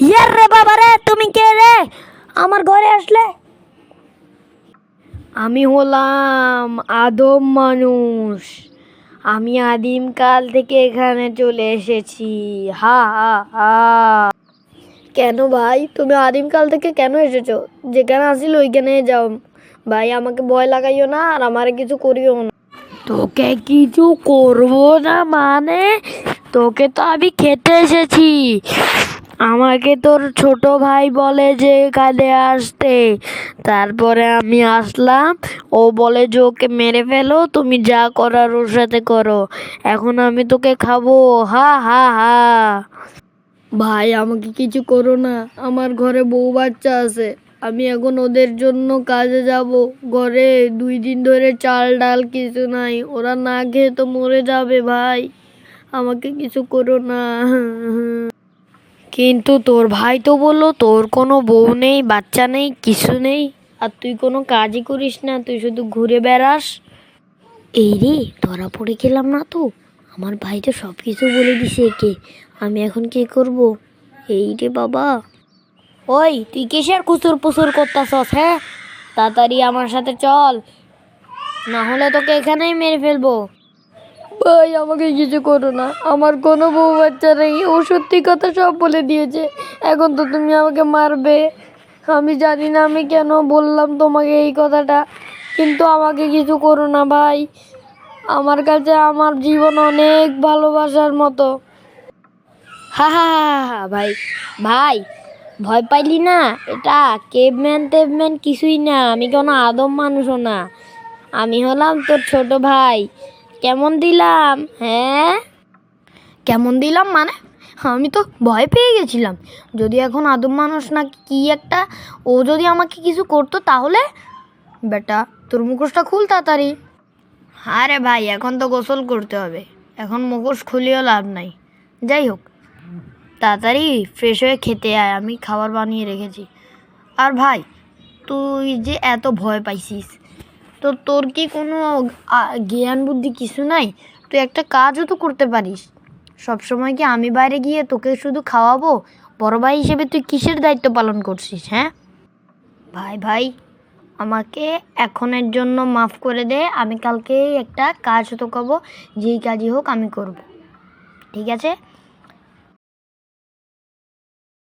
ইয়ার রে বাবা রে, তুমি কে রে আমার ঘরে আসলে? আমি হলাম আদম মানুষ। আমি আদিমকাল থেকে এখানে চলে এসেছি। হা হা হা। কেন ভাই, তুমি আদিমকাল থেকে কেন এসেছো? যেখানে আসিল ওইখানে যাও ভাই, আমাকে ভয় লাগাইও না আর আমারে কিছু করিও না। তোকে কিছু করবো না মানে? তোকে তো আমি খেতে এসেছি। আমাকে তোর ছোট ভাই বলে যে এখানে আসতে, তারপরে আমি আসলাম। ও বলে যে ওকে মেরে ফেলো, তুমি যা করার ওর সাথে করো। এখন আমি তোকে খাবো। হা হা হা। ভাই আমাকে কিছু করো না, আমার ঘরে বউ বাচ্চা আছে। আমি এখন ওদের জন্য কাজে যাব। ঘরে 2 দিন ধরে চাল ডাল কিছু নাই, ওরা না খেয়ে তো মরে যাবে ভাই। আমাকে কিছু করো না। কিন্তু তোর ভাই তো বললো তোর কোনো বউ নেই, বাচ্চা নেই, কিছু নেই, আর তুই কোনো কাজই করিস না, তুই শুধু ঘুরে বেড়াস। এই রে, ধরা পড়ে গেলাম না তো? আমার ভাই তো সব কিছু বলে দিছে একে। আমি এখন কি করব? এই রে বাবা। ওই তুই কিসের কুসুর পুসুর করতাছস? হ্যাঁ, তাড়াতাড়ি আমার সাথে চল, না হলে তোকে এখানেই মেরে ফেলবো। ভাই আমাকে কিছু করো না, আমার কোনো বউ বাচ্চা নেই। ও সত্যি কথা সব বলে দিয়েছে। এখন তো তুমি আমাকে মারবে। আমি জানি না আমি কেন বললাম তোমাকে এই কথাটা, কিন্তু আমাকে কিছু করো না ভাই। আমার কাছে আমার জীবন অনেক ভালোবাসার মতো। হা হা হা হা হা। ভাই ভাই, ভয় পাইলি না? এটা কেভম্যান টেভম্যান কিছুই না, আমি কোনো আদম মানুষও না। আমি হলাম তোর ছোট ভাই। কেমন দিলাম? হ্যাঁ, কেমন দিলাম মানে? আমি তো ভয় পেয়ে গেছিলাম। যদি এখন আদম মানুষ না কি একটা, ও যদি আমাকে কিছু করতো তাহলে? বেটা তোর মুখোশটা খুল তাড়াতাড়ি। আরে ভাই, এখন তো গোসল করতে হবে, এখন মুখোশ খুলিও লাভ নাই। যাই হোক, তাড়াতাড়ি ফ্রেশ হয়ে খেতে আয়, আমি খাবার বানিয়ে রেখেছি। আর ভাই, তুই যে এত ভয় পাইছিস, তো তোর কি কোনো জ্ঞান বুদ্ধি কিছু নাই? তুই একটা কাজও তো করতে পারিস। সবসময় কি আমি বাইরে গিয়ে তোকে শুধু খাওয়াবো? বড় ভাই হিসেবে তুই কিসের দায়িত্ব পালন করছিস? হ্যাঁ ভাই ভাই, আমাকে এখনের জন্য মাফ করে দে। আমি কালকে একটা কাজ তো করবো, যেই কাজই হোক আমি করব, ঠিক আছে?